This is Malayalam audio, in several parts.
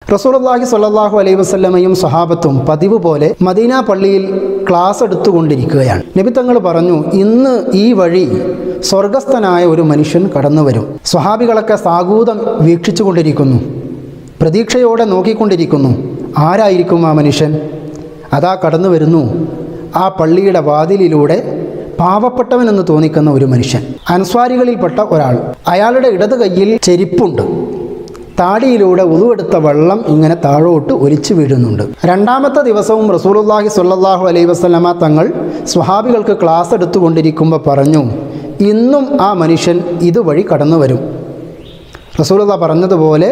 റസൂലുള്ളാഹി സ്വല്ലല്ലാഹു അലൈഹി വസല്ലമയും സ്വഹാബത്തും പതിവ് പോലെ മദീന പള്ളിയിൽ ക്ലാസ് എടുത്തുകൊണ്ടിരിക്കുകയാണ്. നബി തങ്ങൾ പറഞ്ഞു, ഇന്ന് ഈ വഴി സ്വർഗസ്ഥനായ ഒരു മനുഷ്യൻ കടന്നു വരും. സ്വഹാബികളൊക്കെ സാഗൂതം വീക്ഷിച്ചു കൊണ്ടിരിക്കുന്നു, പ്രതീക്ഷയോടെ നോക്കിക്കൊണ്ടിരിക്കുന്നു. ആരായിരിക്കും ആ മനുഷ്യൻ? അതാ കടന്നു വരുന്നു. ആ പള്ളിയുടെ വാതിലിലൂടെ പാവപ്പെട്ടവനെന്ന് തോന്നിക്കുന്ന ഒരു മനുഷ്യൻ, അൻസ്വാരികളിൽപ്പെട്ട ഒരാൾ. അയാളുടെ ഇടത് കയ്യിൽ ചെരിപ്പുണ്ട്. താടിയിലൂടെ ഉളുവെടുത്ത വെള്ളം ഇങ്ങനെ താഴോട്ട് ഒലിച്ചു വീഴുന്നുണ്ട്. രണ്ടാമത്തെ ദിവസവും റസൂലുള്ളാഹി സ്വല്ലല്ലാഹു അലൈഹി വസല്ലമ തങ്ങൾ സ്വഹാബികൾക്ക് ക്ലാസ് എടുത്തുകൊണ്ടിരിക്കുമ്പോൾ പറഞ്ഞു, ഇന്നും ആ മനുഷ്യൻ ഇതുവഴി കടന്നു വരും. റസൂലുള്ളാഹി പറഞ്ഞതുപോലെ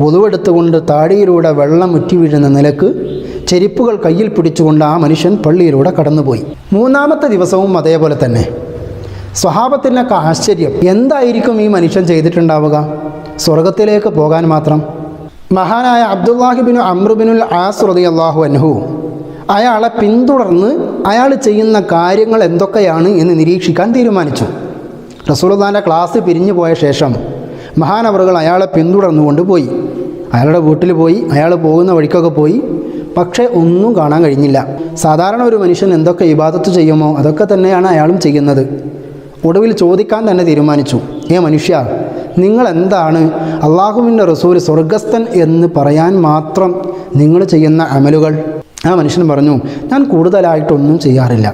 ഉളുവെടുത്തുകൊണ്ട് താടിയിലൂടെ വെള്ളം ഉറ്റി വീഴുന്ന നിലക്ക് ചെരിപ്പുകൾ കയ്യിൽ പിടിച്ചുകൊണ്ട് ആ മനുഷ്യൻ പള്ളിയിലൂടെ കടന്നുപോയി. മൂന്നാമത്തെ ദിവസവും അതേപോലെ തന്നെ. സ്വഹാബത്തിനൊക്കെ ആശ്ചര്യം, എന്തായിരിക്കും ഈ മനുഷ്യൻ ചെയ്തിട്ടുണ്ടാവുക? സ്വർഗത്തിലേക്ക് പോകാൻ മാത്രം. മഹാനായ അബ്ദുല്ലാഹി ബിൻ അംർ ബിനുൽ ആസ് റളിയല്ലാഹു അൻഹു അയാളെ പിന്തുടർന്ന് അയാൾ ചെയ്യുന്ന കാര്യങ്ങൾ എന്തൊക്കെയാണ് എന്ന് നിരീക്ഷിക്കാൻ തീരുമാനിച്ചു. റസൂലുള്ളാഹിൻ്റെ ക്ലാസ് പിരിഞ്ഞു പോയ ശേഷം മഹാനവറുകൾ അയാളെ പിന്തുടർന്നുകൊണ്ട് പോയി. അയാളുടെ വീട്ടിൽ പോയി, അയാൾ പോകുന്ന വഴിക്കൊക്കെ പോയി. പക്ഷേ ഒന്നും കാണാൻ കഴിഞ്ഞില്ല. സാധാരണ ഒരു മനുഷ്യൻ എന്തൊക്കെ ഇബാദത്ത് ചെയ്യുമോ അതൊക്കെ തന്നെയാണ് അയാളും ചെയ്യുന്നത്. ഒടുവിൽ ചോദിക്കാൻ തന്നെ തീരുമാനിച്ചു, മനുഷ്യ, നിങ്ങൾ എന്താണ് അള്ളാഹുവിൻ്റെ റസൂൽ സ്വർഗസ്ഥൻ എന്ന് പറയാൻ മാത്രം നിങ്ങൾ ചെയ്യുന്ന അമലുകൾ? ആ മനുഷ്യൻ പറഞ്ഞു, ഞാൻ കൂടുതലായിട്ടൊന്നും ചെയ്യാറില്ല.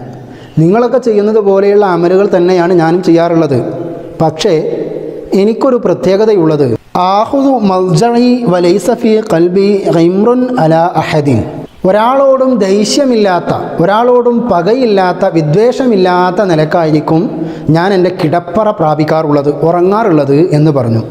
നിങ്ങളൊക്കെ ചെയ്യുന്നത് പോലെയുള്ള അമലുകൾ തന്നെയാണ് ഞാനും ചെയ്യാറുള്ളത്. പക്ഷേ എനിക്കൊരു പ്രത്യേകതയുള്ളത്, ആഹുദു മൽജഇ വലൈസ ഫീ ഖൽബി ഗൈമ്റുൻ അലാ അഹദിൻ. ഒരാളോടും ദേഷ്യമില്ലാത്ത, ഒരാളോടും പകയില്ലാത്ത, വിദ്വേഷമില്ലാത്ത നിലക്കായിരിക്കും ഞാൻ എൻ്റെ കിടപ്പറ പ്രാപിക്കാറുള്ളത്, ഉറങ്ങാറുള്ളത് എന്ന് പറഞ്ഞു.